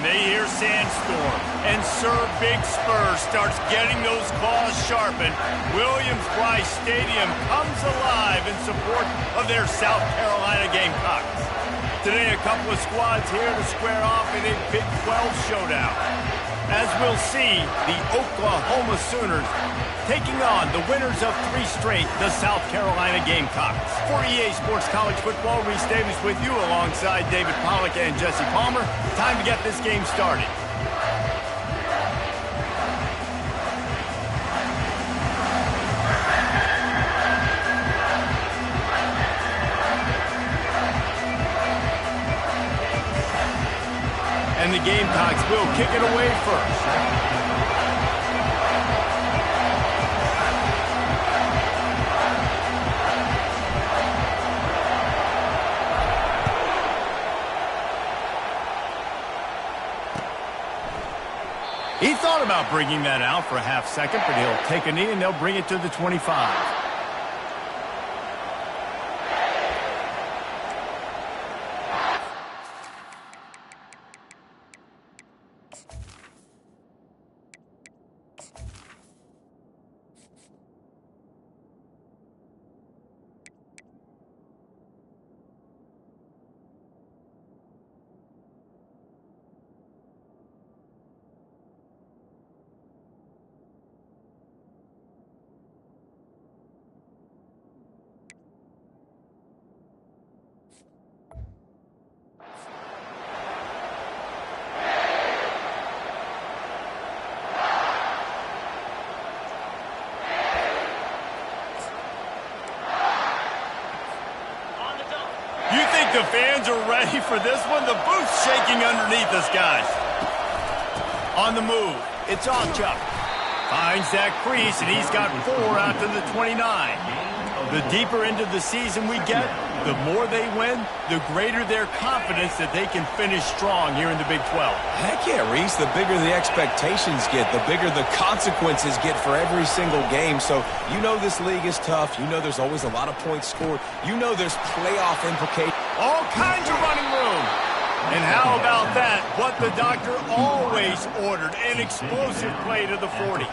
they hear Sandstorm, and Sir Big Spur starts getting those claws sharpened. Williams-Brice Stadium comes alive in support of their South Carolina Gamecocks. Today, a couple of squads here to square off in a Big 12 showdown. As we'll see, the Oklahoma Sooners taking on the winners of 3 straight, the South Carolina Gamecocks. For EA Sports College Football, Reese Davis with you alongside David Pollack and Jesse Palmer. Time to get this game started. And the Gamecocks will kick it away first. He thought about bringing that out for a half second, but he'll take a knee and they'll bring it to the 25. The fans are ready for this one. The booth's shaking underneath us, guys. On the move, it's Chuck. Finds that crease, and he's got 4 out to the 29. The deeper into the season we get, the more they win, the greater their confidence that they can finish strong here in the Big 12. Heck yeah, Reese. The bigger the expectations get, the bigger the consequences get for every single game. So you know this league is tough. You know there's always a lot of points scored. You know there's playoff implications. All kinds of running room. And how about that? What the doctor always ordered, an explosive play to the 40.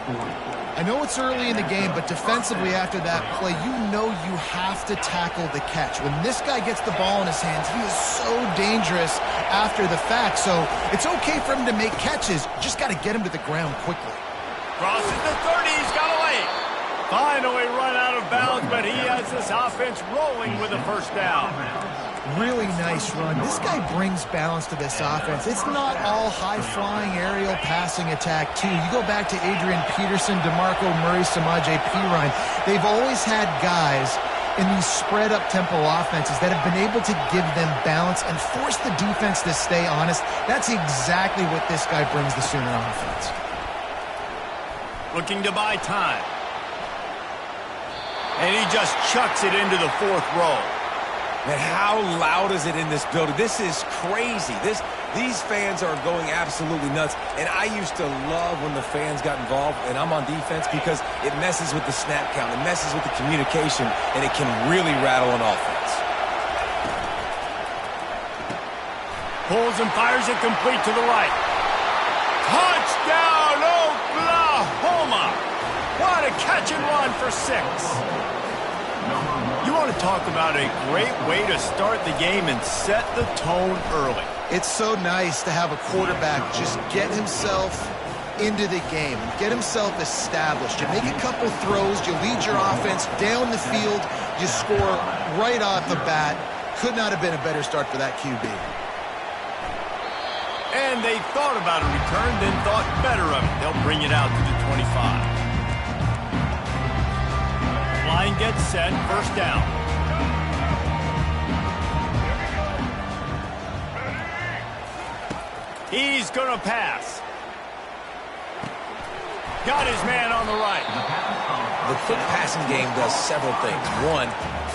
I know it's early in the game, but defensively after that play, you know you have to tackle the catch. When this guy gets the ball in his hands, he is so dangerous after the fact. So it's okay for him to make catches. Just got to get him to the ground quickly. Crosses the 30, he's got away. Finally run out of bounds, but he has this offense rolling with a first down. Really nice run. This guy brings balance to this offense. It's not all high-flying aerial passing attack, too. You go back to Adrian Peterson, DeMarco Murray, Samaje Perine. They've always had guys in these spread-up tempo offenses that have been able to give them balance and force the defense to stay honest. That's exactly what this guy brings the Sooner offense. Looking to buy time. And he just chucks it into the 4th row. Man, how loud is it in this building? This is crazy. These fans are going absolutely nuts. And I used to love when the fans got involved, and I'm on defense, because it messes with the snap count. It messes with the communication, and it can really rattle an offense. Pulls and fires it complete to the right. Touchdown, Oklahoma! What a catch and run for 6. You want to talk about a great way to start the game and set the tone early. It's so nice to have a quarterback just get himself into the game and get himself established. You make a couple throws, you lead your offense down the field, you score right off the bat. Could not have been a better start for that QB. And they thought about a return, then thought better of it. They'll bring it out to the 25. Line gets set, first down. He's going to pass. Got his man on the right. The quick passing game does several things. One,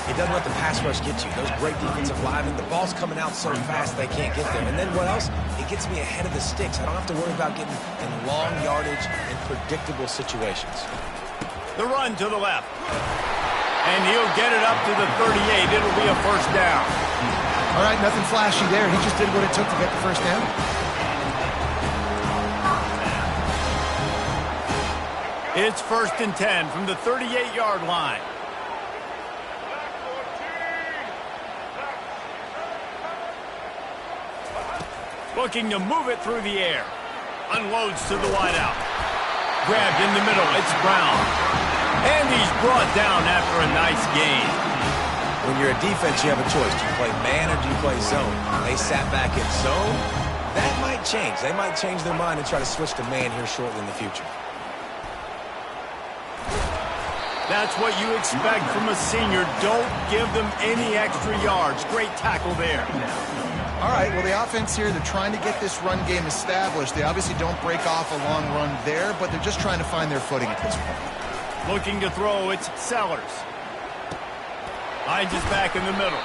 it doesn't let the pass rush get you. Those great defensive linemen, the ball's coming out so fast they can't get there. And then what else? It gets me ahead of the sticks. I don't have to worry about getting in long yardage and predictable situations. The run to the left. And he'll get it up to the 38. It'll be a first down. All right, nothing flashy there. He just did what it took to get the first down. It's 1st and 10 from the 38-yard line. Looking to move it through the air. Unloads to the wideout. Grabbed in the middle. It's Brown. And he's brought down after a nice gain. When you're a defense, you have a choice. Do you play man or do you play zone? They sat back in zone. That might change. They might change their mind and try to switch to man here shortly in the future. That's what you expect from a senior. Don't give them any extra yards. Great tackle there. All right, well, the offense here, they're trying to get this run game established. They obviously don't break off a long run there, but they're just trying to find their footing at this point. Looking to throw, it's Sellers. Hines is back in the middle.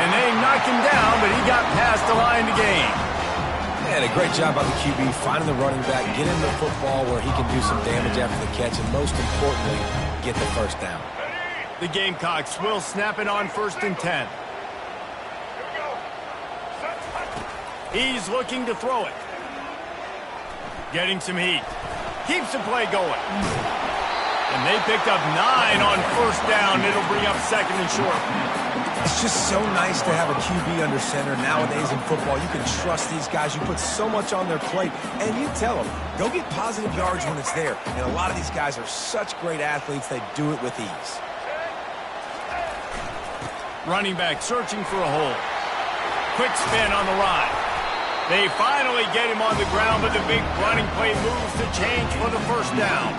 And they knocked him down, but he got past the line to gain. Man, a great job by the QB, finding the running back, getting the football where he can do some damage after the catch, and most importantly, get the first down. The Gamecocks will snap it on 1st and 10. He's looking to throw it. Getting some heat. Keeps the play going. And they picked up 9 on 1st down. It'll bring up 2nd and short. It's just so nice to have a QB under center. Nowadays in football, you can trust these guys. You put so much on their plate, and you tell them, go get positive yards when it's there. And a lot of these guys are such great athletes, they do it with ease. Running back searching for a hole. Quick spin on the ride. They finally get him on the ground, but the big running play moves the change for the 1st down.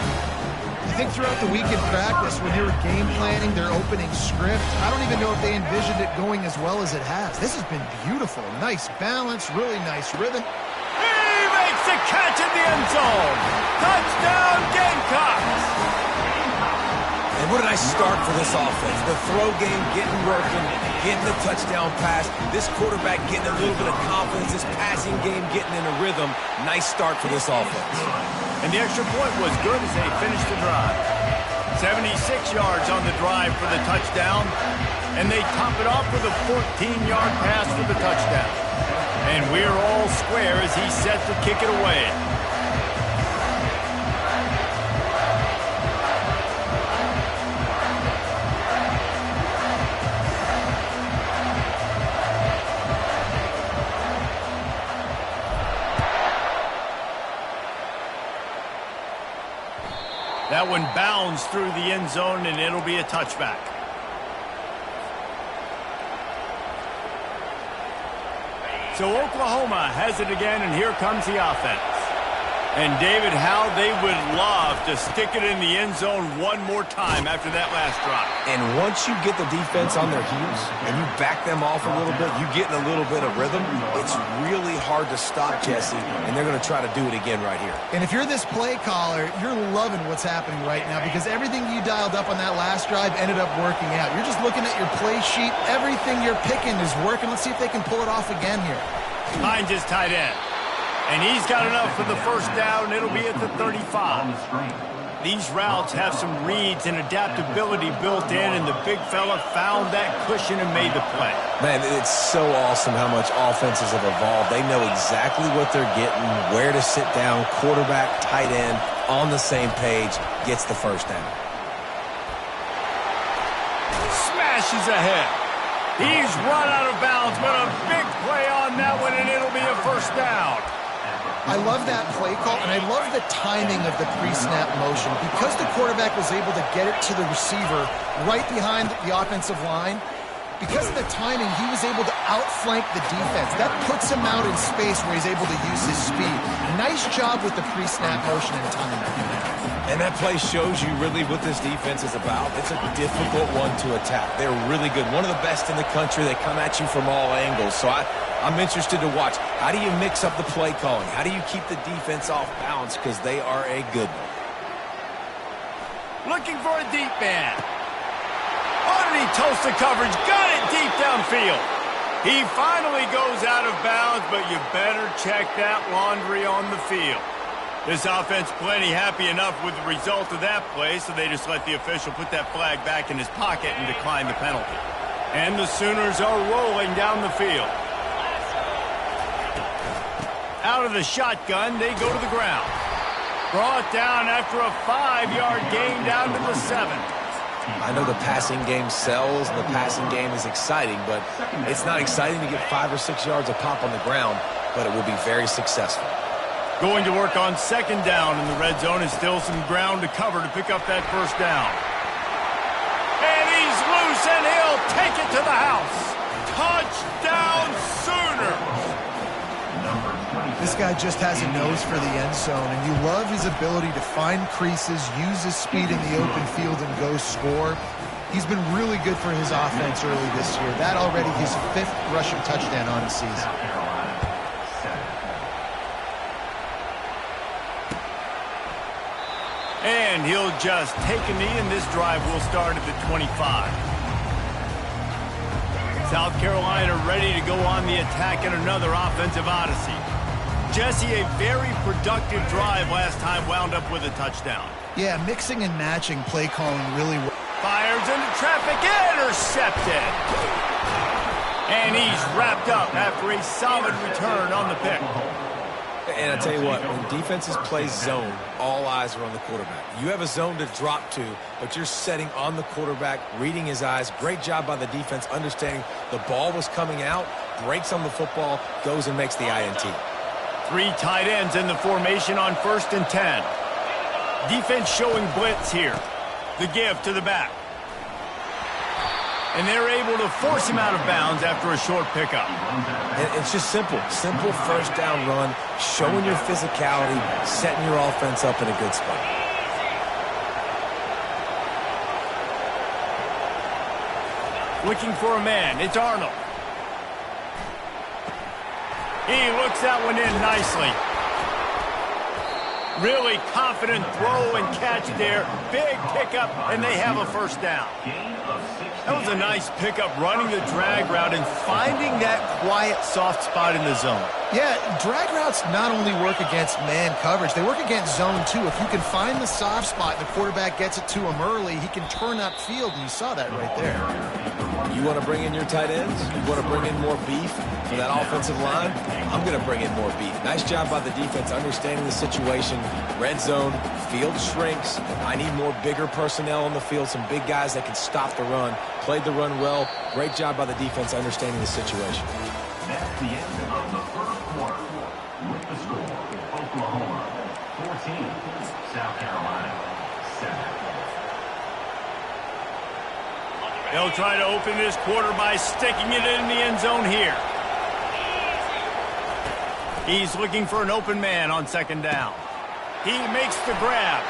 I think throughout the week in practice, when they were game planning their opening script, I don't even know if they envisioned it going as well as it has. This has been beautiful. Nice balance, really nice rhythm. He makes the catch in the end zone. Touchdown, Gamecocks. And what a nice start for this offense. The throw game getting working, getting the touchdown pass. This quarterback getting a little bit of confidence. This passing game getting in a rhythm. Nice start for this offense. And the extra point was good as they finished the drive. 76 yards on the drive for the touchdown. And they top it off with a 14-yard pass for the touchdown. And we're all square as he's set to kick it away. That one bounds through the end zone, and it'll be a touchback. So Oklahoma has it again, and here comes the offense. And, David, how they would love to stick it in the end zone one more time after that last drive. And once you get the defense on their heels and you back them off a little bit, you get in a little bit of rhythm, it's really hard to stop, Jesse, and they're going to try to do it again right here. And if you're this play caller, you're loving what's happening right now because everything you dialed up on that last drive ended up working out. You're just looking at your play sheet. Everything you're picking is working. Let's see if they can pull it off again here. Hines is tight end. And he's got enough for the 1st down. It'll be at the 35. These routes have some reads and adaptability built in, and the big fella found that cushion and made the play. Man, it's so awesome how much offenses have evolved. They know exactly what they're getting, where to sit down, quarterback, tight end, on the same page, gets the 1st down. Smashes ahead. He's run out of bounds, but a big play on that one, and it'll be a 1st down. I love that play call, and I love the timing of the pre-snap motion. Because the quarterback was able to get it to the receiver right behind the offensive line, because of the timing, he was able to outflank the defense. That puts him out in space where he's able to use his speed. Nice job with the pre-snap motion and timing. And that play shows you really what this defense is about. It's a difficult one to attack. They're really good. One of the best in the country. They come at you from all angles. So I'm interested to watch. How do you mix up the play calling? How do you keep the defense off balance? Because they are a good one. Looking for a deep man. Already toast the coverage. Got it deep downfield. He finally goes out of bounds, but you better check that laundry on the field. This offense plenty happy enough with the result of that play, so they just let the official put that flag back in his pocket and decline the penalty. And the Sooners are rolling down the field. Out of the shotgun, they go to the ground. Brought down after a 5-yard gain down to the 7. I know the passing game sells and the passing game is exciting, but it's not exciting to get 5 or 6 yards a pop on the ground, but it will be very successful. Going to work on 2nd down in the red zone, and still some ground to cover to pick up that 1st down. And he's loose, and he'll take it to the house. Touchdown Sooners! This guy just has a nose for the end zone, and you love his ability to find creases, use his speed in the open field, and go score. He's been really good for his offense early this year. That already his 5th rushing touchdown on the season. And he'll just take a knee, and this drive will start at the 25. South Carolina ready to go on the attack in another offensive odyssey. Jesse, a very productive drive last time wound up with a touchdown. Yeah, mixing and matching play calling really well. Fires into traffic, intercepted. And he's wrapped up after a solid return on the pick. And I tell you what, when defenses play zone, all eyes are on the quarterback. You have a zone to drop to, but you're setting on the quarterback, reading his eyes. Great job by the defense, understanding the ball was coming out, breaks on the football, goes and makes the INT. 3 tight ends in the formation on 1st and 10. Defense showing blitz here. The give to the back. And they're able to force him out of bounds after a short pickup. And it's just simple. Simple 1st down run, showing your physicality, setting your offense up in a good spot. Looking for a man. It's Arnold. He looks that one in nicely. Really confident throw and catch there. Big pickup, and they have a 1st down. That was a nice pickup, running the drag route and finding that quiet, soft spot in the zone. Yeah, drag routes not only work against man coverage, they work against zone too. If you can find the soft spot and the quarterback gets it to him early, he can turn upfield, and you saw that right there. You want to bring in your tight ends? You want to bring in more beef for that offensive line? I'm going to bring in more beef. Nice job by the defense understanding the situation. Red zone, field shrinks. I need more bigger personnel on the field, some big guys that can stop the run. Played the run well. Great job by the defense understanding the situation. That's the end of the 1st quarter. With the score, Oklahoma 14, South Carolina 7. They'll try to open this quarter by sticking it in the end zone here. He's looking for an open man on 2nd down. He makes the grab.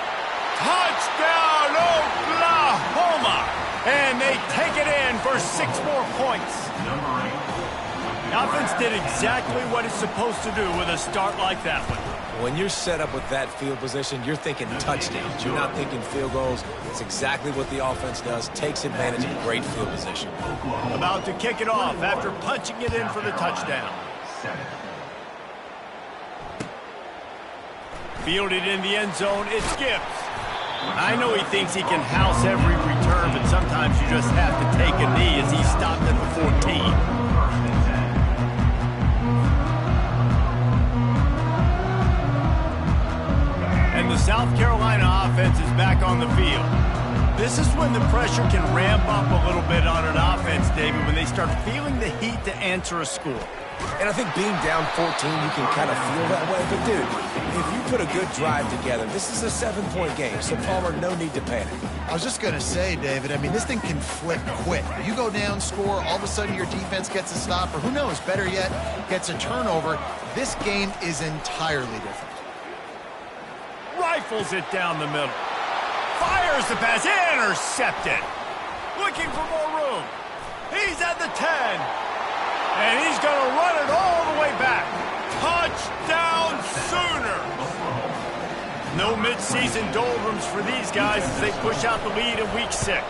Touchdown, Oklahoma! And they take it in for 6 more points. The offense did exactly what it's supposed to do with a start like that one. When you're set up with that field position, you're thinking touchdowns. You're not thinking field goals. It's exactly what the offense does. Takes advantage of great field position. About to kick it off after punching it in for the touchdown. Fielded in the end zone, it's Gibbs. I know he thinks he can house every return, but sometimes you just have to take a knee as he stopped at the 14. And the South Carolina offense is back on the field. This is when the pressure can ramp up a little bit on an offense, David, when they start feeling the heat to answer a score. And I think being down 14, you can kind of feel that way. But, dude, if you put a good drive together, this is a 7-point game. So, Palmer, no need to panic. I was just going to say, David, I mean, this thing can flip quick. You go down, score, all of a sudden your defense gets a stop, or who knows, better yet, gets a turnover. This game is entirely different. Rifles it down the middle. Fires the pass, intercepted. Looking for more room. He's at the 10. And he's going to run it all the way back. Touchdown Sooners. No midseason doldrums for these guys as they push out the lead in week 6.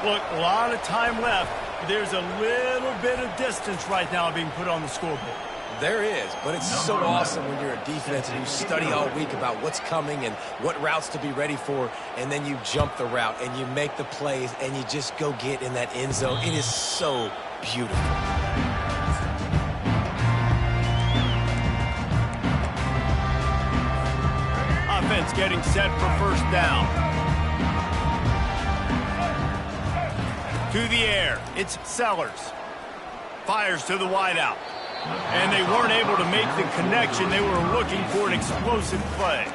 Look, a lot of time left. There's a little bit of distance right now being put on the scoreboard. There is, but it's so awesome when you're a defense and you study all week about what's coming and what routes to be ready for, and then you jump the route and you make the plays and you just go get in that end zone. It is so beautiful. offense getting set for first down. To the air, it's Sellers. Fires to the wideout. And they weren't able to make the connection. They were looking for an explosive play.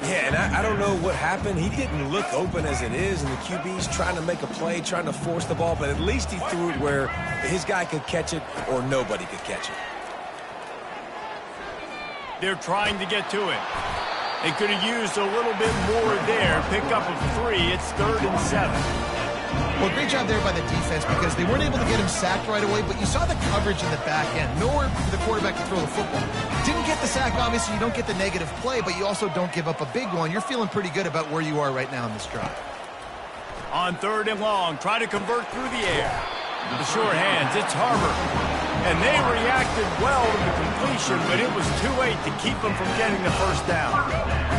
Yeah, and I don't know what happened. He didn't look open as it is, and the QB's trying to make a play, trying to force the ball, but at least he threw it where his guy could catch it or nobody could catch it. They're trying to get to it. They could have used a little bit more there. Pick up of 3. It's 3rd and 7. Well, great job there by the defense because they weren't able to get him sacked right away, but you saw the coverage in the back end. Nowhere for the quarterback to throw the football. Didn't get the sack, obviously. You don't get the negative play, but you also don't give up a big one. You're feeling pretty good about where you are right now in this drive. On 3rd and long, try to convert through the air. The sure hands, it's Harbor. And they reacted well to the completion, but it was too late to keep them from getting the first down.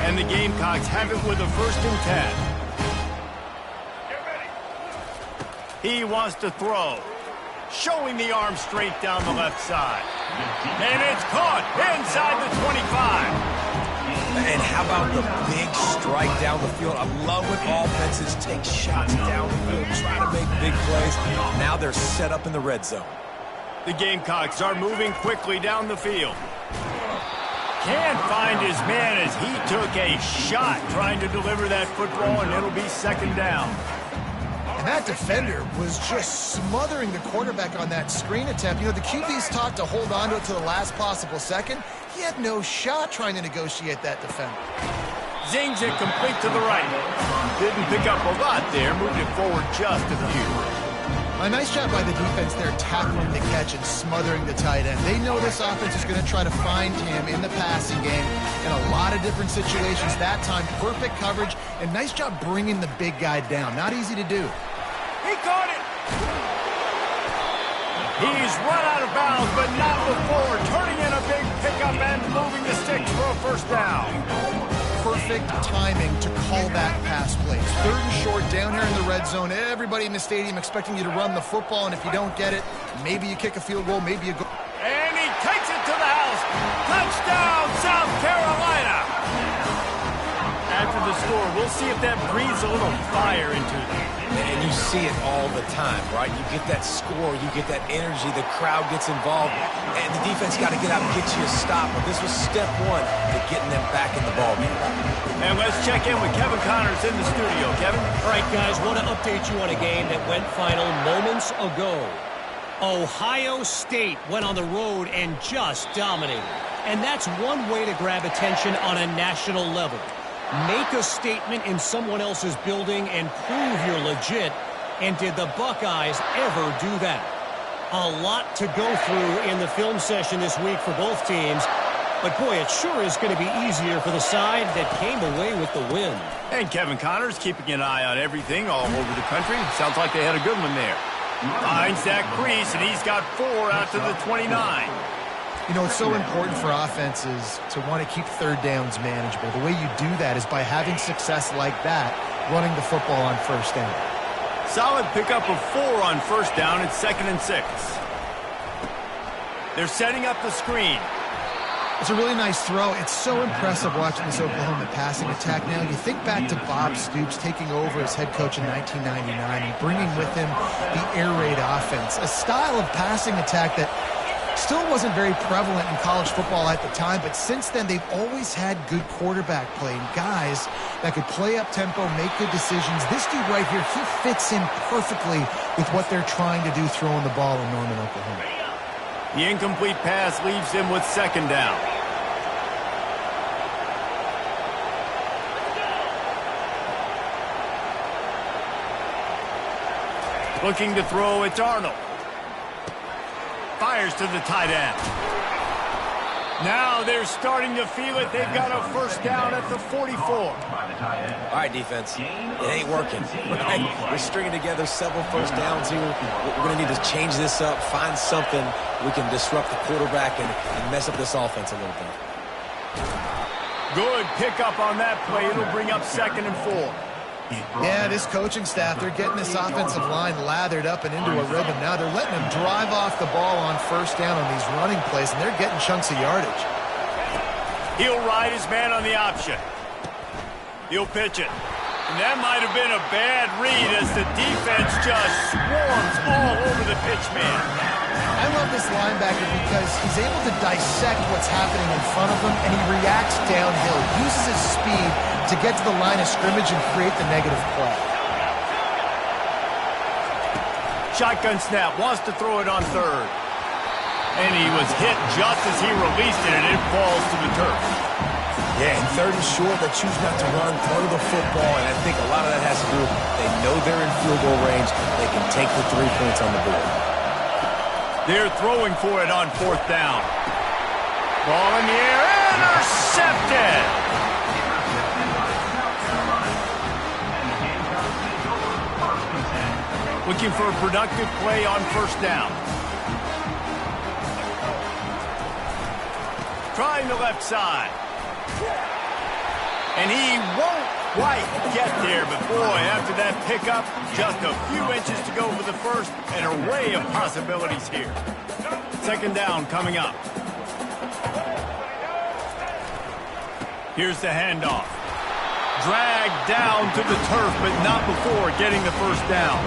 And the Gamecocks have it with a 1st and 10. He wants to throw. Showing the arm straight down the left side. And it's caught inside the 25. And how about the big strike down the field? I love when offenses take shots down the field, trying to make big plays. Now they're set up in the red zone. The Gamecocks are moving quickly down the field. Can't find his man as he took a shot trying to deliver that football, and it'll be 2nd down. And that defender was just smothering the quarterback on that screen attempt. You know, the QB's taught to hold on to it to the last possible second. He had no shot trying to negotiate that defender. Zings it complete to the right. Didn't pick up a lot there, moved it forward just a few. A nice job by the defense there, tackling the catch and smothering the tight end. They know this offense is going to try to find him in the passing game in a lot of different situations. That time, perfect coverage, and nice job bringing the big guy down. Not easy to do. He caught it! He's run out of bounds, but not before turning in a big pickup and moving the sticks for a first down. Perfect timing to call that pass plays. 3rd and short down here in the red zone. Everybody in the stadium expecting you to run the football, and if you don't get it, maybe you kick a field goal, maybe you go. And he takes it to the house. Touchdown, South Carolina! After the score, we'll see if that breathes a little fire into them. And you see it all the time, right? You get that score, you get that energy, the crowd gets involved, and the defense got to get out and get you a stop. But this was step 1 to getting them back in the ballgame. And let's check in with Kevin Connors in the studio. Kevin? All right, guys, want to update you on a game that went final moments ago. Ohio State went on the road and just dominated. And that's one way to grab attention on a national level. Make a statement in someone else's building and prove you're legit. And did the Buckeyes ever do that? A lot to go through in the film session this week for both teams. But, boy, it sure is going to be easier for the side that came away with the win. And Kevin Connors keeping an eye on everything all over the country. Sounds like they had a good one there. Finds that crease, and he's got 4 out to the 29. You know, it's so important for offenses to want to keep 3rd downs manageable. The way you do that is by having success like that, running the football on 1st down. Solid pickup of 4 on 1st down. It's 2nd and 6. They're setting up the screen. It's a really nice throw. It's so impressive watching this Oklahoma passing attack now. You think back to Bob Stoops taking over as head coach in 1999 and bringing with him the air raid offense, a style of passing attack that still wasn't very prevalent in college football at the time, but since then they've always had good quarterback play and guys that could play up tempo, make good decisions. This dude right here, he fits in perfectly with what they're trying to do throwing the ball in Norman, Oklahoma. The incomplete pass leaves him with 2nd down. Looking to throw, it's Arnold. Fires to the tight end. Now they're starting to feel it. They've got a 1st down at the 44. All right, defense. It ain't working. Right? We're stringing together several 1st downs here. We're going to need to change this up, find something we can disrupt the quarterback and mess up this offense a little bit. Good pickup on that play. It'll bring up 2nd and 4. Yeah, this coaching staff, they're getting this offensive line lathered up and into a rhythm now. They're letting them drive off the ball on 1st down on these running plays, and they're getting chunks of yardage. He'll ride his man on the option. He'll pitch it. And that might have been a bad read as the defense just swarms all over the pitch man. I love this linebacker because he's able to dissect what's happening in front of him, and he reacts downhill. He uses his speed to get to the line of scrimmage and create the negative play. Shotgun snap, wants to throw it on third. And he was hit just as he released it, and it falls to the turf. Yeah, and third and short, they choose not to run, throw the football, and I think a lot of that has to do with they know they're in field goal range. They can take the 3 points on the board. They're throwing for it on fourth down. Ball in the air, intercepted! Looking for a productive play on first down. Trying the left side. And he won't quite get there, but boy, after that pickup, just a few inches to go for the first, an array of possibilities here. Second down coming up. Here's the handoff. Dragged down to the turf, but not before getting the first down.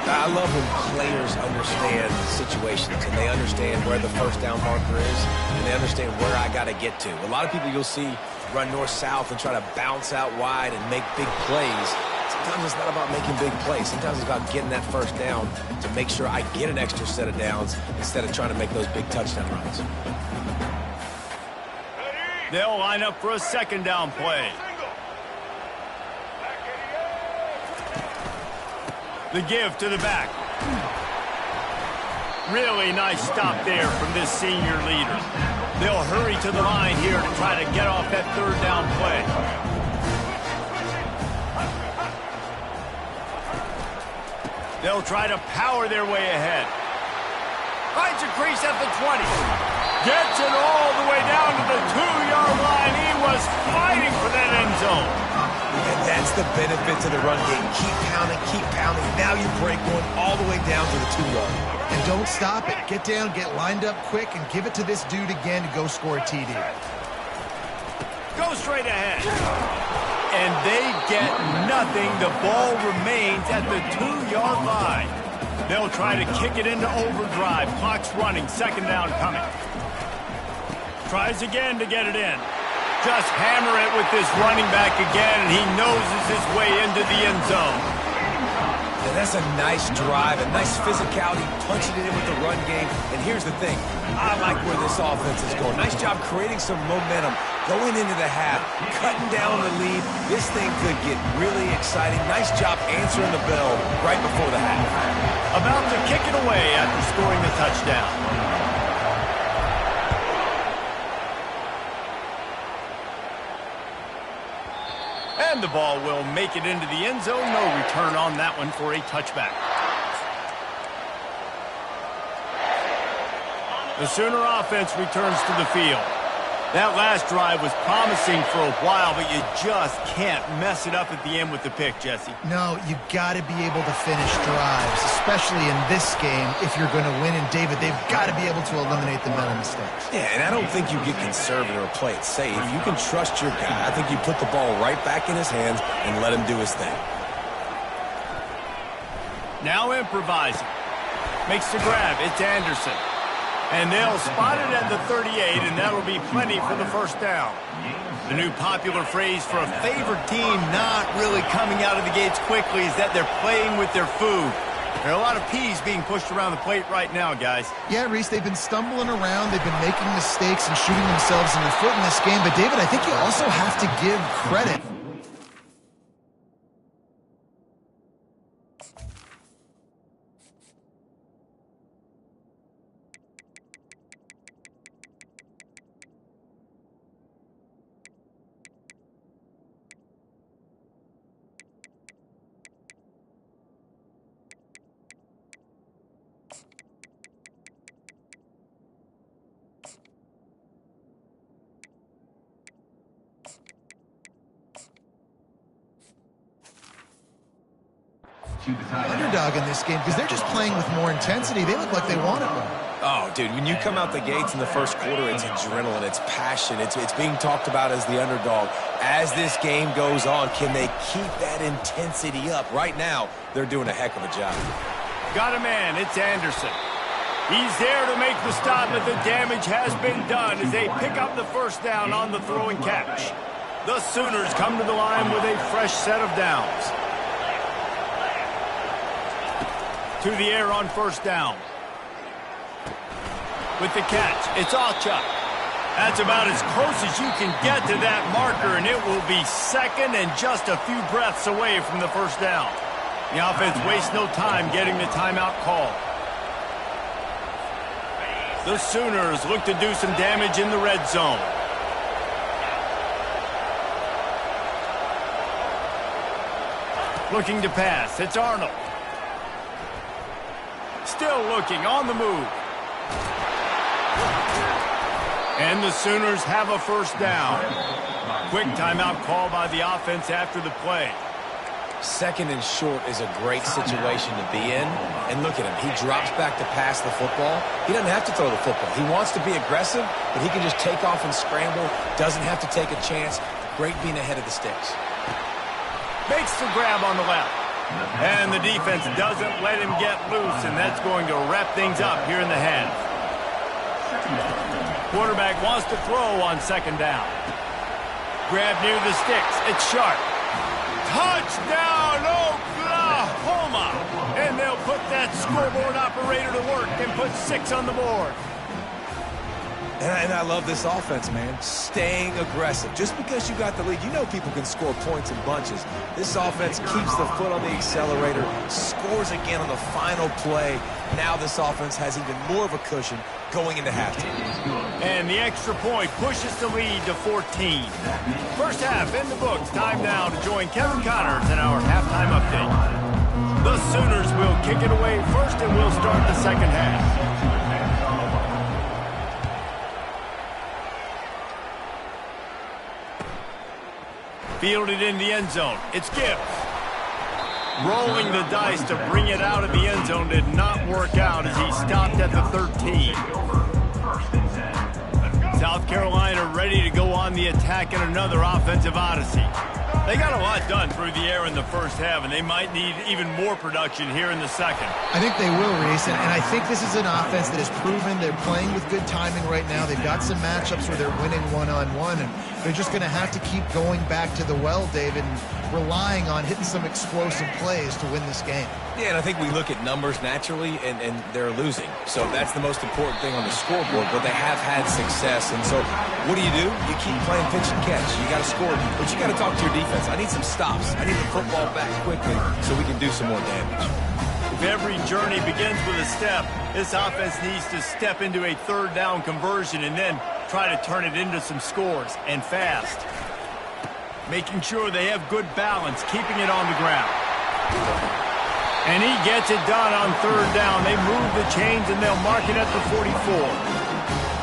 I love when players understand situations and they understand where the first down marker is and they understand where I got to get to. A lot of people you'll see run north-south and try to bounce out wide and make big plays. Sometimes it's not about making big plays. Sometimes it's about getting that first down to make sure I get an extra set of downs instead of trying to make those big touchdown runs. They'll line up for a second down play. The give to the back. Really nice stop there from this senior leader. They'll hurry to the line here to try to get off that third down play. They'll try to power their way ahead. Finds a crease at the 20. Gets it all the way down to the 2-yard line. He was fighting for that end zone. And that's the benefit to the run game. Keep pounding. Now you break one all the way down to the 2-yard. And don't stop it. Get down, get lined up quick, and give it to this dude again to go score a TD. Go straight ahead. And they get nothing. The ball remains at the 2-yard line. They'll try to kick it into overdrive. Clock's running. Second down coming. Tries again to get it in. Just hammer it with this running back again, and he noses his way into the end zone. And that's a nice drive, a nice physicality, punching it in with the run game. And here's the thing. I like where this offense is going. Nice job creating some momentum, going into the half, cutting down the lead. This thing could get really exciting. Nice job answering the bell right before the half. About to kick it away after scoring the touchdown. And the ball will make it into the end zone. No return on that one for a touchback. The Sooner offense returns to the field. That last drive was promising for a while, but you just can't mess it up at the end with the pick, Jesse. No, you got to be able to finish drives, especially in this game if you're going to win. And, David, they've got to be able to eliminate the mental mistakes. Yeah, and I don't think you get conservative or play it safe. You can trust your guy. I think you put the ball right back in his hands and let him do his thing. Now improvising. Makes the grab. It's Anderson. And they'll spot it at the 38, and that'll be plenty for the first down. The new popular phrase for a favored team not really coming out of the gates quickly is that they're playing with their food. There are a lot of peas being pushed around the plate right now, guys. Yeah, Reese, they've been stumbling around. They've been making mistakes and shooting themselves in the foot in this game. But, David, I think you also have to give credit. Underdog in this game because they're just playing with more intensity. They look like they want it more. Oh, dude, when you come out the gates in the first quarter, it's adrenaline, it's passion, it's being talked about as the underdog. as this game goes on, can they keep that intensity up? Right now, they're doing a heck of a job. Got a man, it's Anderson. He's there to make the stop, but the damage has been done as they pick up the first down on the throw and catch. The Sooners come to the line with a fresh set of downs. To the air on first down. With the catch, it's Allchuck. That's about as close as you can get to that marker, and it will be second and just a few breaths away from the first down. The offense wastes no time getting the timeout call. The Sooners look to do some damage in the red zone. Looking to pass, it's Arnold. Still looking, on the move. And the Sooners have a first down. Quick timeout call by the offense after the play. Second and short is a great situation to be in. And look at him. He drops back to pass the football. He doesn't have to throw the football. He wants to be aggressive, but he can just take off and scramble. Doesn't have to take a chance. Great being ahead of the sticks. Makes the grab on the left. And the defense doesn't let him get loose, and that's going to wrap things up here in the half. Quarterback wants to throw on second down. Grab near the sticks. It's Sharp. Touchdown, Oklahoma! And they'll put that scoreboard operator to work and put 6 on the board. And I love this offense, man. Staying aggressive. Just because you got the lead, you know people can score points in bunches. This offense keeps the foot on the accelerator, scores again on the final play. Now this offense has even more of a cushion going into halftime. And the extra point pushes the lead to 14. First half in the books. Time now to join Kevin Connors in our halftime update. The Sooners will kick it away first, and we'll start the second half. Fielded in the end zone. It's Gibbs. Rolling the dice to bring it out of the end zone did not work out as he stopped at the 13. South Carolina ready to go on the attack in another offensive odyssey. They got a lot done through the air in the first half, and they might need even more production here in the second. I think they will, Reese, and I think this is an offense that has proven they're playing with good timing right now. They've got some matchups where they're winning one-on-one, and they're just going to have to keep going back to the well, David, and relying on hitting some explosive plays to win this game. Yeah, and I think we look at numbers naturally, and they're losing. So that's the most important thing on the scoreboard, but they have had success. And so what do? You keep playing pitch and catch. You got to score, but you got to talk to your defense. I need some stops. I need the football back quickly so we can do some more damage. If every journey begins with a step, this offense needs to step into a third down conversion and then try to turn it into some scores, and fast. Making sure they have good balance, keeping it on the ground. And he gets it done on third down. They move the chains, and they'll mark it at the 44.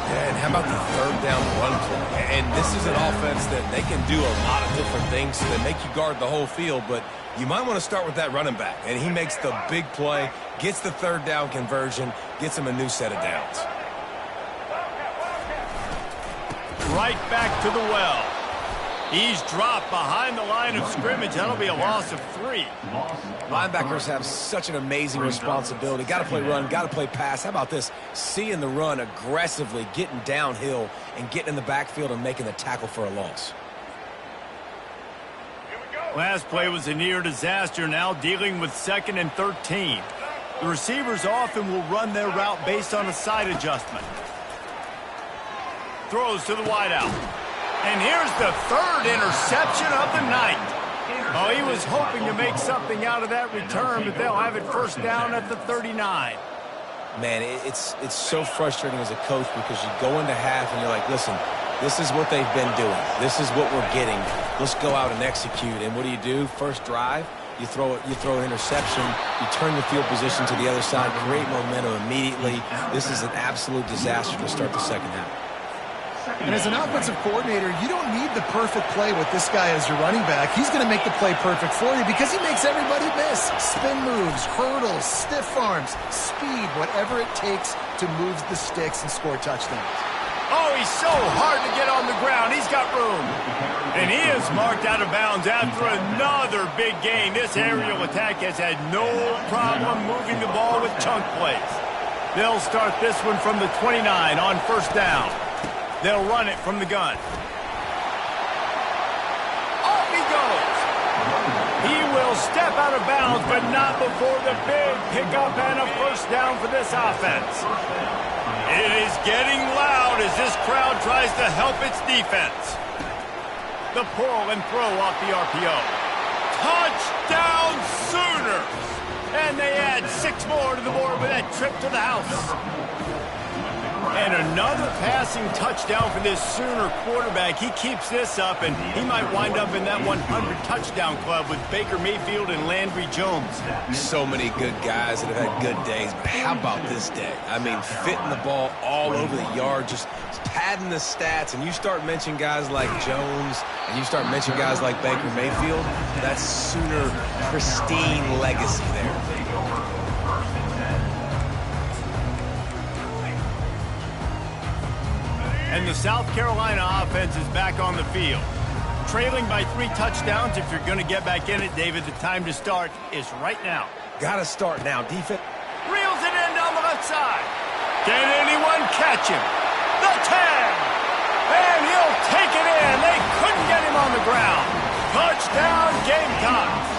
Yeah, and how about the third down run play? And this is an offense that they can do a lot of different things that make you guard the whole field, but you might want to start with that running back. And he makes the big play, gets the third down conversion, gets him a new set of downs. Right back to the well. He's dropped behind the line of scrimmage. That'll be a loss of 3. Linebackers have such an amazing responsibility. Got to play run, got to play pass. How about this? Seeing the run aggressively, getting downhill, and getting in the backfield and making the tackle for a loss. Last play was a near disaster, now dealing with 2nd and 13. The receivers often will run their route based on a side adjustment. Throws to the wideout. And here's the 3rd interception of the night. Oh, he was hoping to make something out of that return, but they'll have it first down at the 39. Man, it's so frustrating as a coach because you go into half and you're like, listen, this is what they've been doing. This is what we're getting. Let's go out and execute. And what do? First drive, you throw an interception, you turn the field position to the other side, create momentum immediately. This is an absolute disaster to start the second half. And as an offensive coordinator, you don't need the perfect play with this guy as your running back. He's going to make the play perfect for you because he makes everybody miss. Spin moves, hurdles, stiff arms, speed, whatever it takes to move the sticks and score touchdowns. Oh, he's so hard to get on the ground. He's got room. And he is marked out of bounds after another big gain. This aerial attack has had no problem moving the ball with chunk plays. They'll start this one from the 29 on first down. They'll run it from the gun. Off he goes. He will step out of bounds, but not before the big pickup and a first down for this offense. It is getting loud as this crowd tries to help its defense. The pull and throw off the RPO. Touchdown Sooners! And they add 6 more to the board with that trip to the house. And another passing touchdown for this Sooner quarterback. He keeps this up, and he might wind up in that 100 touchdown club with Baker Mayfield and Landry Jones. So many good guys that have had good days, but how about this day? I mean, fitting the ball all over the yard, just padding the stats, and you start mentioning guys like Jones, and you start mentioning guys like Baker Mayfield, that's Sooner pristine legacy there. And the South Carolina offense is back on the field. Trailing by 3 touchdowns. If you're going to get back in it, David, the time to start is right now. Got to start now. Defense. Reels it in down the left side. Can anyone catch him? The 10. And he'll take it in. They couldn't get him on the ground. Touchdown, Gamecocks.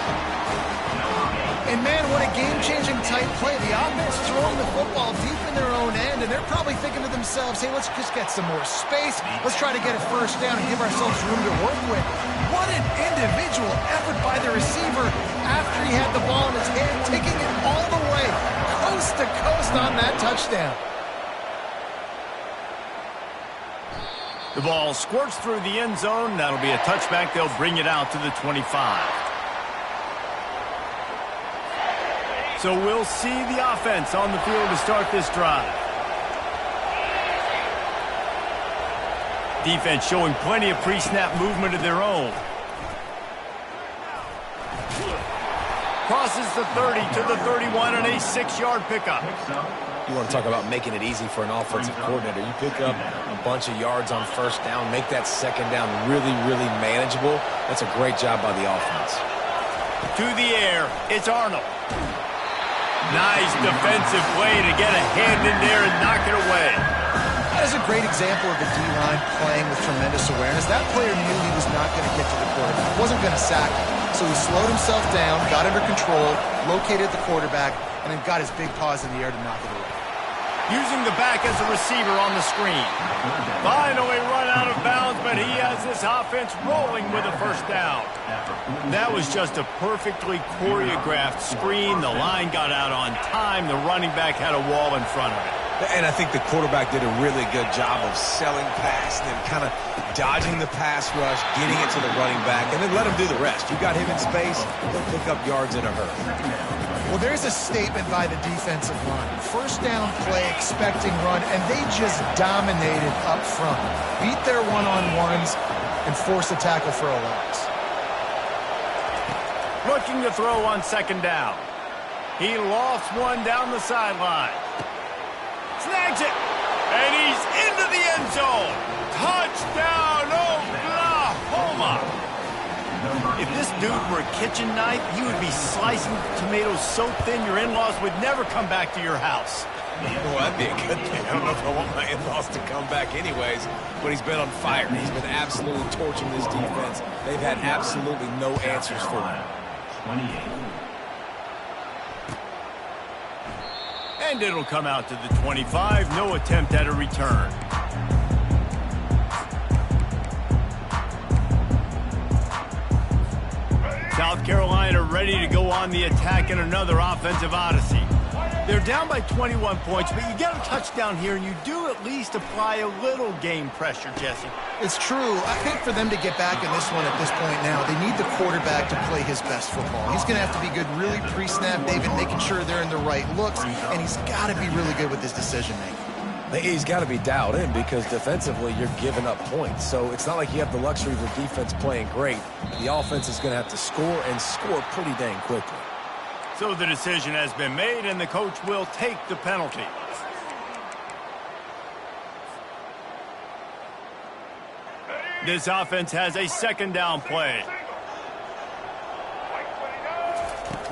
And, man, what a game-changing type play. The offense throwing the football deep in their own end, and they're probably thinking to themselves, hey, let's just get some more space. Let's try to get a first down and give ourselves room to work with. What an individual effort by the receiver after he had the ball in his hand, taking it all the way, coast to coast on that touchdown. The ball squirts through the end zone. That'll be a touchback. They'll bring it out to the 25. So we'll see the offense on the field to start this drive. Defense showing plenty of pre-snap movement of their own. Crosses the 30 to the 31 and a 6-yard pickup. You want to talk about making it easy for an offensive coordinator. You pick up a bunch of yards on first down, make that second down really, really manageable. That's a great job by the offense. To the air, it's Arnold. Nice defensive play to get a hand in there and knock it away. That is a great example of the D-line playing with tremendous awareness. That player knew he was not going to get to the quarterback. Wasn't going to sack him. So he slowed himself down, got under control, located the quarterback, and then got his big paws in the air to knock it away. Using the back as a receiver on the screen. Finally run out of bounds, but he has this offense rolling with a first down. That was just a perfectly choreographed screen. The line got out on time. The running back had a wall in front of it. And I think the quarterback did a really good job of selling past and kind of dodging the pass rush, getting it to the running back, and then let him do the rest. You got him in space, he'll pick up yards in a hurry. Well, there's a statement by the defensive line. First down play, expecting run, and they just dominated up front. Beat their one-on-ones and forced a tackle for a loss. Looking to throw on second down. He lofts one down the sideline. Snags it, and he's into the end zone. Touchdown, Oklahoma! If this dude were a kitchen knife, he would be slicing tomatoes so thin your in-laws would never come back to your house. Well, that'd be a good thing. I don't know if I want my in-laws to come back anyways, but he's been on fire. He's been absolutely torching this defense. They've had absolutely no answers for him. 28. And it'll come out to the 25. No attempt at a return. South Carolina ready to go on the attack in another offensive odyssey. They're down by 21 points, but you get a touchdown here, and you do at least apply a little game pressure, Jesse. It's true. I think for them to get back in this one at this point now, they need the quarterback to play his best football. He's going to have to be good really pre-snap, David, making sure they're in the right looks, and he's got to be really good with his decision-making. He's got to be dialed in because defensively you're giving up points. So it's not like you have the luxury of the defense playing great. The offense is going to have to score and score pretty dang quickly. So the decision has been made, and the coach will take the penalty. This offense has a second down play.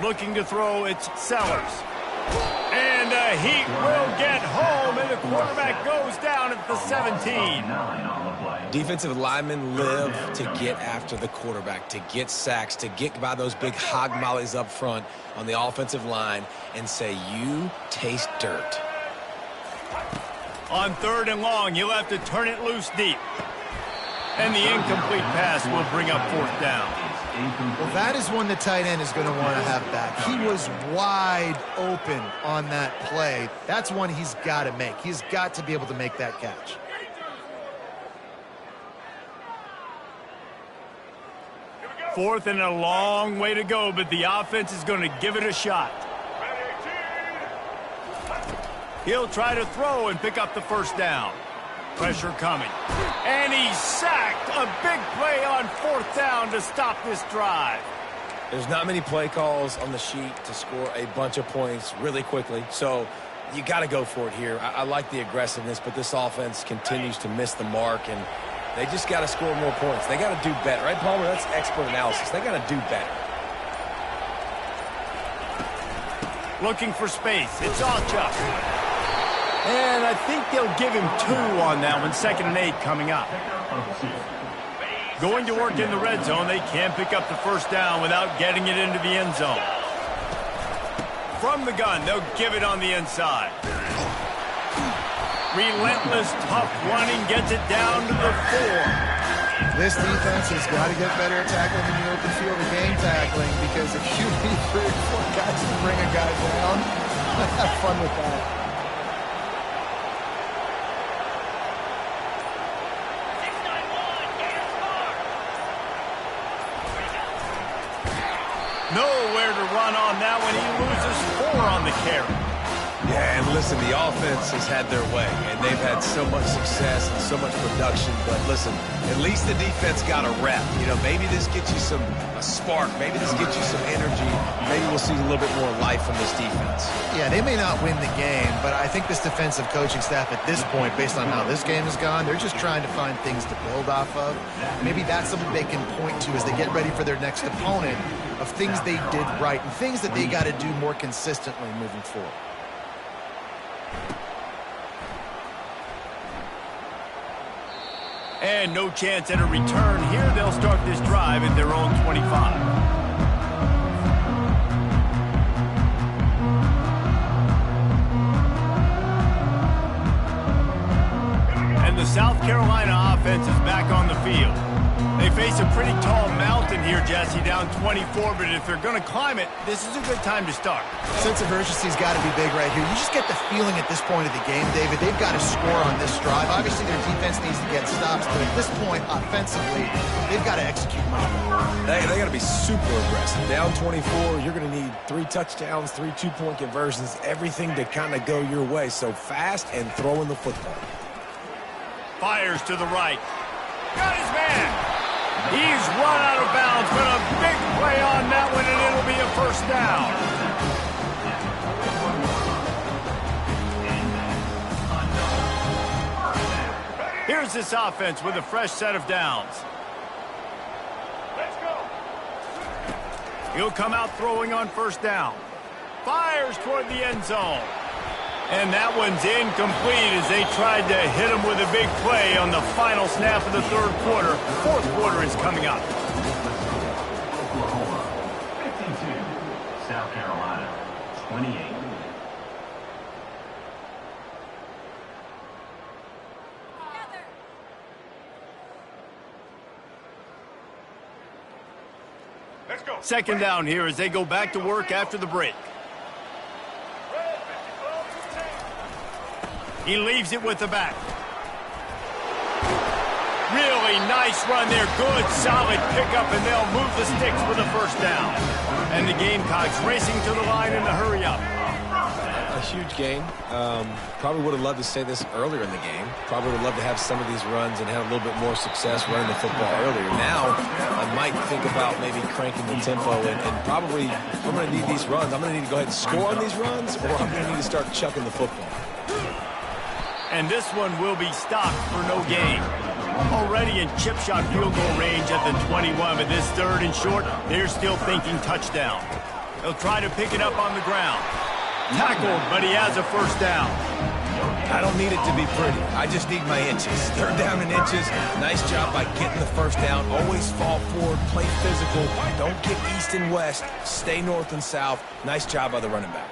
Looking to throw, it's Sellers. And the Heat will get home, and the quarterback goes down at the 17. Defensive linemen live to get after the quarterback, to get sacks, to get by those big hog mollies up front on the offensive line and say, you taste dirt. On 3rd and long, you'll have to turn it loose deep. And the incomplete pass will bring up 4th down. Well, that is one the tight end is going to want to have back. He was wide open on that play. That's one he's got to make. He's got to be able to make that catch. Fourth and a long way to go, but the offense is going to give it a shot. He'll try to throw and pick up the 1st down. Pressure coming. And he's sacked. A big play on 4th down to stop this drive. There's not many play calls on the sheet to score a bunch of points really quickly, so you got to go for it here. I like the aggressiveness, but this offense continues to miss the mark, and they just got to score more points. They got to do better. Right, Palmer? That's expert analysis. They got to do better. Looking for space. It's Alchuk. And I think they'll give him 2 on that one. 2nd and 8 coming up. Going to work in the red zone. They can't pick up the 1st down without getting it into the end zone. From the gun, they'll give it on the inside. Relentless, tough running, gets it down to the 4. This defense has got to get better at tackling in the open field of game tackling, because if you need 3 or 4 guys to bring a guy down, have fun with that. Nowhere to run on that one. He loses 4 on the carry. Yeah, and listen, the offense has had their way, and they've had so much success and so much production. But listen, at least the defense got a rep. You know, maybe this gets you a spark. Maybe this gets you some energy. Maybe we'll see a little bit more life from this defense. Yeah, they may not win the game, but I think this defensive coaching staff at this point, based on how this game has gone, they're just trying to find things to build off of. Maybe that's something they can point to as they get ready for their next opponent, of things they did right and things that they got to do more consistently moving forward. And no chance at a return here. They'll start this drive at their own 25. And the South Carolina offense is back on the field. They face a pretty tall mountain here, Jesse, down 24, but if they're going to climb it, this is a good time to start. Sense of urgency's got to be big right here. You just get the feeling at this point of the game, David, they've got to score on this drive. Obviously, their defense needs to get stops, but at this point, offensively, they've got to execute much better. They got to be super aggressive. Down 24, you're going to need 3 touchdowns, 3 two-point conversions, everything to kind of go your way. So fast and throwing the football. Fires to the right. Got his man. He's run out of bounds, but a big play on that one, and it'll be a 1st down. Here's this offense with a fresh set of downs. Let's go. He'll come out throwing on 1st down. Fires toward the end zone. And that one's incomplete as they tried to hit him with a big play on the final snap of the 3rd quarter. 4th quarter is coming up. Oklahoma, 52. South Carolina, 28. Let's go. 2nd down here as they go back to work after the break. He leaves it with the back. Really nice run there. Good, solid pickup, and they'll move the sticks with a 1st down. And the Gamecocks racing to the line in the hurry up. A huge gain. Probably would have loved to say this earlier in the game. Probably would have loved to have some of these runs and have a little bit more success running the football earlier. Now, I might think about maybe cranking the tempo and probably, if I'm going to need these runs, I'm going to need to go ahead and score on these runs, or I'm going to need to start chucking the football. And this one will be stopped for no gain. Already in chip shot field goal range at the 21, but this 3rd and short, they're still thinking touchdown. He'll try to pick it up on the ground. Tackled, but he has a first down. I don't need it to be pretty. I just need my inches. 3rd down and inches. Nice job by getting the first down. Always fall forward, play physical. Don't get east and west. Stay north and south. Nice job by the running back.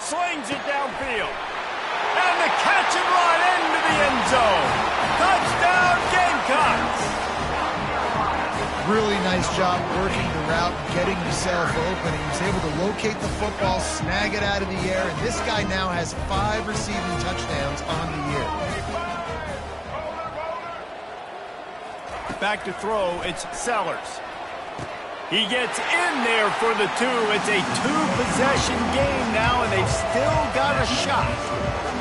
Slings it downfield. And the catch and run into the end zone. Touchdown, Gamecocks! Really nice job working the route, getting himself open. He was able to locate the football, snag it out of the air, and this guy now has 5 receiving touchdowns on the year. Back to throw, it's Sellers. He gets in there for the 2. It's a 2-possession game now, and they've still got a shot.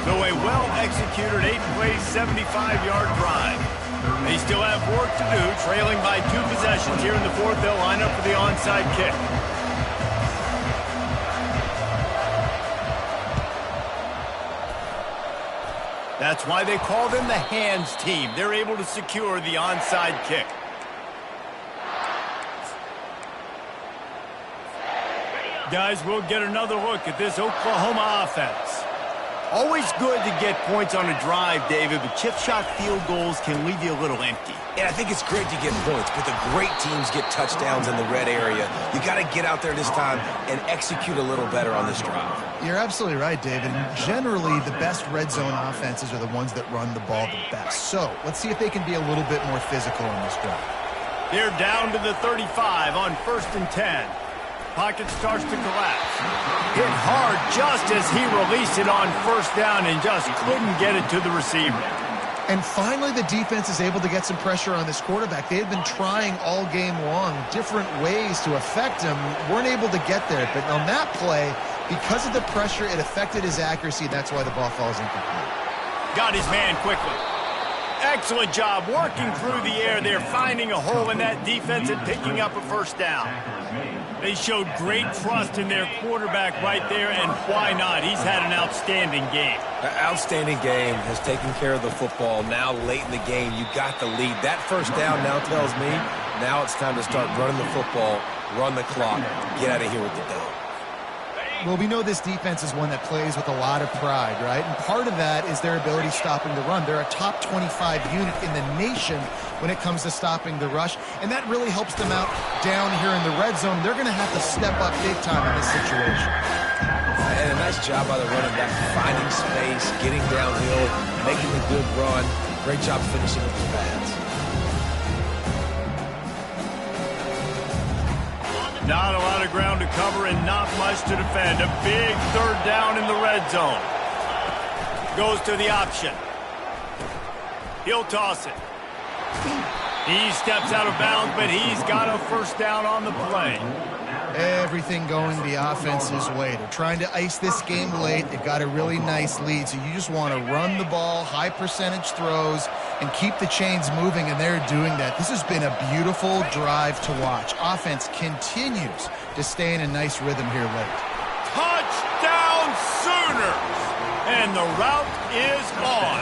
So a well-executed 8-play, 75-yard drive. They still have work to do, trailing by 2 possessions here in the 4th. They'll line up for the onside kick. That's why they call them the hands team. They're able to secure the onside kick. Guys, we'll get another look at this Oklahoma offense. Always good to get points on a drive, David, but chip shot field goals can leave you a little empty. Yeah, I think it's great to get points, but the great teams get touchdowns in the red area. You got to get out there this time and execute a little better on this drive. You're absolutely right, David. Generally, the best red zone offenses are the ones that run the ball the best. So let's see if they can be a little bit more physical on this drive. They're down to the 35 on 1st and 10. Pocket starts to collapse. Hit hard just as he released it on 1st down and just couldn't get it to the receiver. And finally, the defense is able to get some pressure on this quarterback. They had been trying all game long different ways to affect him, weren't able to get there. But on that play, because of the pressure, it affected his accuracy. That's why the ball falls incomplete. Got his man quickly. Excellent job working through the air there, finding a hole in that defense and picking up a 1st down. They showed great trust in their quarterback right there, and why not? He's had an outstanding game. An outstanding game, has taken care of the football. Now late in the game, you got the lead. That 1st down now tells me now it's time to start running the football, run the clock, get out of here with the dub. Well, we know this defense is one that plays with a lot of pride, right? And part of that is their ability stopping the run. They're a top 25 unit in the nation when it comes to stopping the rush, and that really helps them out down here in the red zone. They're going to have to step up big time in this situation. And a nice job by the running back, finding space, getting downhill, making a good run. Great job finishing with the pads. Not a lot of ground to cover and not much to defend. A big 3rd down in the red zone. Goes to the option. He'll toss it. He steps out of bounds, but he's got a 1st down on the play. Everything going the offense's way. They're trying to ice this game late. They've got a really nice lead, so you just want to run the ball, high percentage throws, and keep the chains moving, and they're doing that. This has been a beautiful drive to watch. Offense continues to stay in a nice rhythm here late. Touchdown Sooners! And the route is on.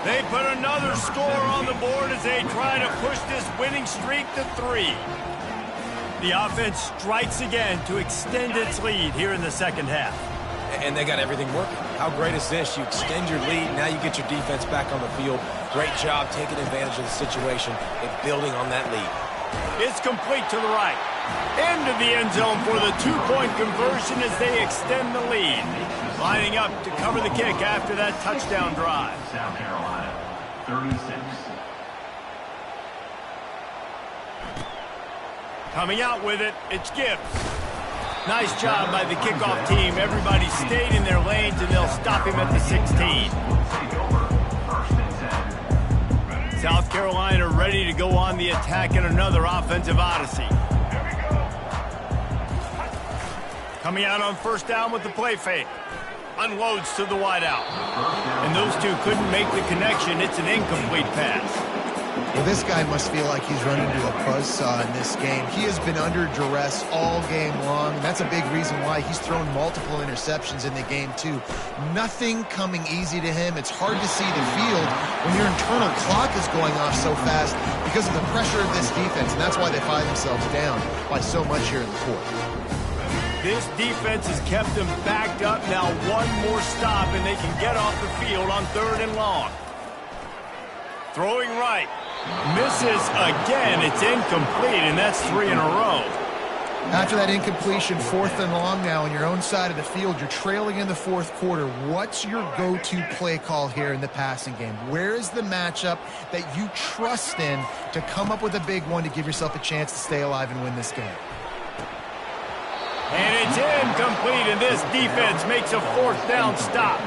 They put another score on the board as they try to push this winning streak to 3. The offense strikes again to extend its lead here in the 2nd half. And they got everything working. How great is this? You extend your lead, now you get your defense back on the field. Great job taking advantage of the situation and building on that lead. It's complete to the right. Into the end zone for the 2-point conversion as they extend the lead. Lining up to cover the kick after that touchdown drive. South Carolina, 36. Coming out with it, it's Gibbs. Nice job by the kickoff team. Everybody stayed in their lanes, and they'll stop him at the 16. South Carolina ready to go on the attack in another offensive odyssey. Coming out on 1st down with the play fake. Unloads to the wideout. And those two couldn't make the connection. It's an incomplete pass. Well, this guy must feel like he's running into a buzzsaw in this game. He has been under duress all game long, and that's a big reason why he's thrown multiple interceptions in the game, too. Nothing coming easy to him. It's hard to see the field when your internal clock is going off so fast because of the pressure of this defense, and that's why they find themselves down by so much here in the fourth. This defense has kept them backed up. Now one more stop, and they can get off the field on 3rd and long. Throwing right. Misses again. It's incomplete, and that's 3 in a row. After that incompletion, 4th and long now on your own side of the field, you're trailing in the 4th quarter. What's your go-to play call here in the passing game? Where is the matchup that you trust in to come up with a big one to give yourself a chance to stay alive and win this game? And it's incomplete, and this defense makes a 4th down stop.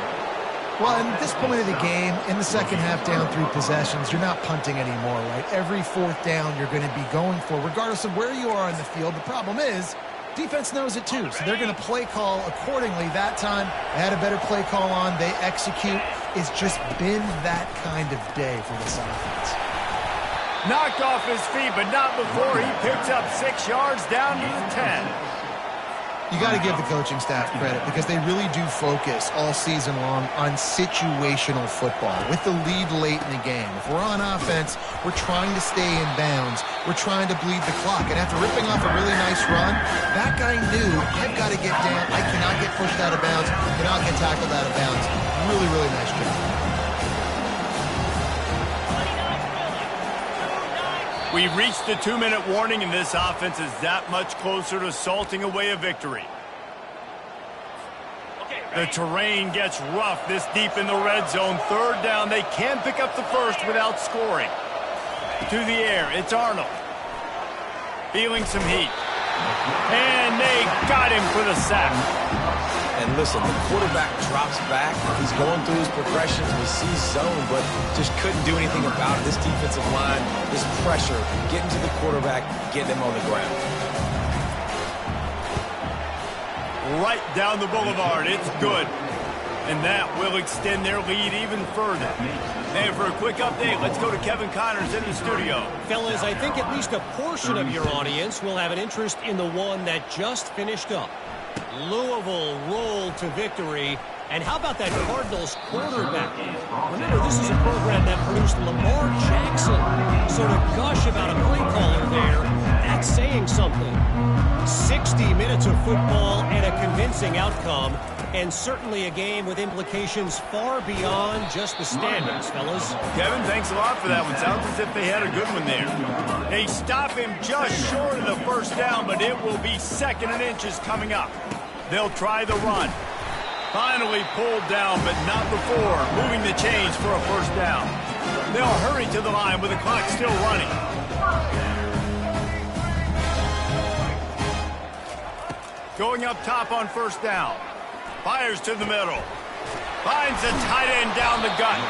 Well, at this point of the game, in the second half down 3 possessions, you're not punting anymore, right? Every 4th down you're going to be going for, regardless of where you are on the field. The problem is, defense knows it too, so they're going to play call accordingly. That time, they had a better play call on. They execute. It's just been that kind of day for this offense. Knocked off his feet, but not before he picks up 6 yards down to the 10. You got to give the coaching staff credit because they really do focus all season long on situational football with the lead late in the game. If we're on offense, we're trying to stay in bounds. We're trying to bleed the clock. And after ripping off a really nice run, that guy knew, I've got to get down. I cannot get pushed out of bounds, cannot get tackled out of bounds. Really, really nice job. We've reached the 2-minute warning, and this offense is that much closer to salting away a victory. The terrain gets rough this deep in the red zone. 3rd down. They can pick up the first without scoring. To the air. It's Arnold. Feeling some heat. And they got him for the sack. And listen, the quarterback drops back. He's going through his progressions. We see zone, but just couldn't do anything about it. This defensive line, this pressure, getting to the quarterback, getting him on the ground. Right down the boulevard. It's good. And that will extend their lead even further. And for a quick update, let's go to Kevin Connors in the studio. Fellas, I think at least a portion of your audience will have an interest in the one that just finished up. Louisville rolled to victory. And how about that Cardinals quarterback? Remember, this is a program that produced Lamar Jackson. So to gush about a play caller there, that's saying something. 60 minutes of football and a convincing outcome. And certainly a game with implications far beyond just the standings, fellas. Kevin, thanks a lot for that one. Sounds as if they had a good one there. They stop him just short of the 1st down, but it will be 2nd and inches coming up. They'll try the run. Finally pulled down, but not before moving the chains for a 1st down. They'll hurry to the line with the clock still running. Going up top on 1st down. Fires to the middle. Finds a tight end down the gut.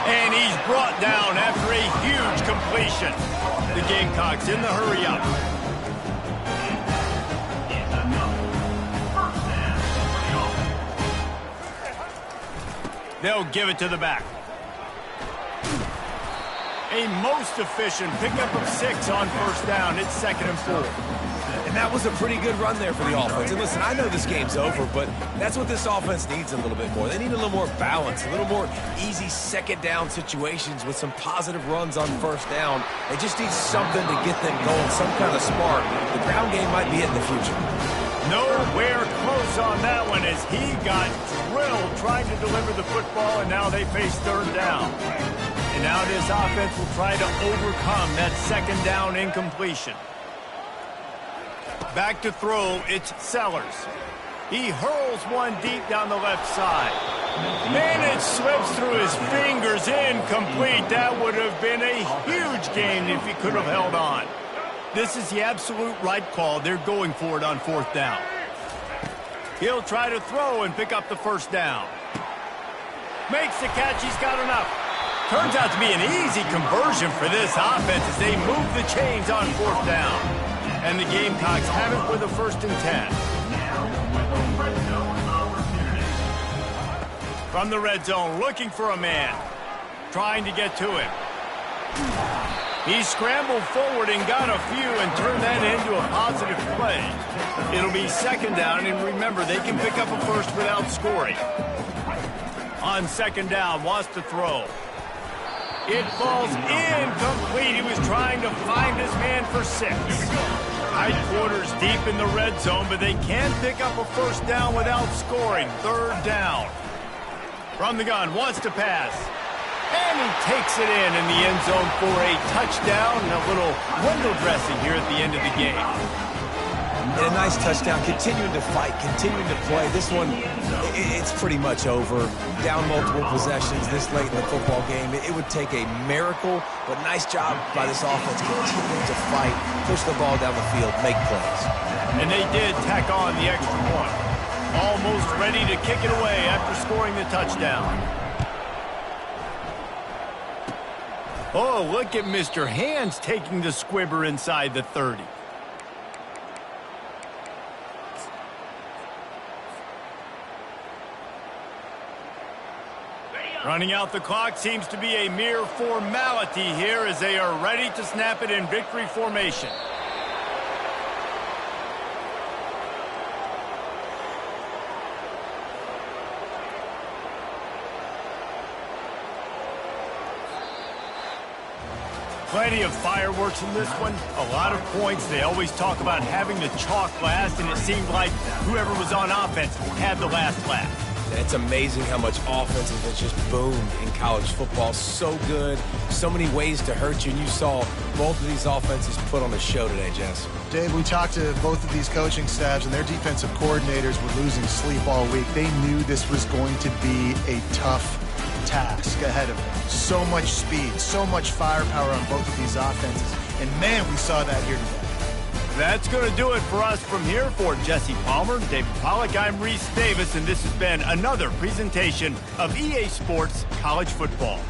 And he's brought down after a huge completion. The Gamecocks in the hurry-up. They'll give it to the back. A most efficient pickup of 6 on 1st down. It's 2nd and 4. And that was a pretty good run there for the offense. And listen, I know this game's over, but that's what this offense needs a little bit more. They need a little more balance, a little more easy 2nd down situations with some positive runs on 1st down. They just need something to get them going, some kind of spark. The ground game might be it in the future. Nowhere close on that one as he got drilled trying to deliver the football, and now they face 3rd down. And now this offense will try to overcome that 2nd down incompletion. Back to throw, it's Sellers. He hurls one deep down the left side. And it slips through his fingers, incomplete. That would have been a huge gain if he could have held on. This is the absolute right call. They're going for it on 4th down. He'll try to throw and pick up the 1st down. Makes the catch. He's got enough. Turns out to be an easy conversion for this offense as they move the chains on 4th down. And the Gamecocks have it with a 1st and 10. From the red zone, looking for a man. Trying to get to him. He scrambled forward and got a few and turned that into a positive play. It'll be second down, and remember, they can pick up a first without scoring. On second down, wants to throw. It falls incomplete. He was trying to find his man for 6. Tight quarters deep in the red zone, but they can pick up a first down without scoring. Third down. From the gun, wants to pass. And he takes it in the end zone for a touchdown and a little window dressing here at the end of the game. And a nice touchdown, continuing to fight, continuing to play. This one, it's pretty much over. Down multiple possessions this late in the football game. It would take a miracle, but nice job by this offense continuing to fight, push the ball down the field, make plays. And they did tack on the extra point. Almost ready to kick it away after scoring the touchdown. Oh, look at Mr. Hands taking the squibber inside the 30. Running out the clock seems to be a mere formality here as they are ready to snap it in victory formation. Plenty of fireworks in this one. A lot of points. They always talk about having the chalk last, and it seemed like whoever was on offense had the last laugh. And it's amazing how much offense has just boomed in college football. So good, so many ways to hurt you, and you saw both of these offenses put on a show today, Jess. Dave, we talked to both of these coaching staffs, and their defensive coordinators were losing sleep all week. They knew this was going to be a tough task ahead of them. So much speed, so much firepower on both of these offenses, and man, we saw that here today. That's going to do it for us from here. For Jesse Palmer, David Pollack, I'm Reese Davis, and this has been another presentation of EA Sports College Football.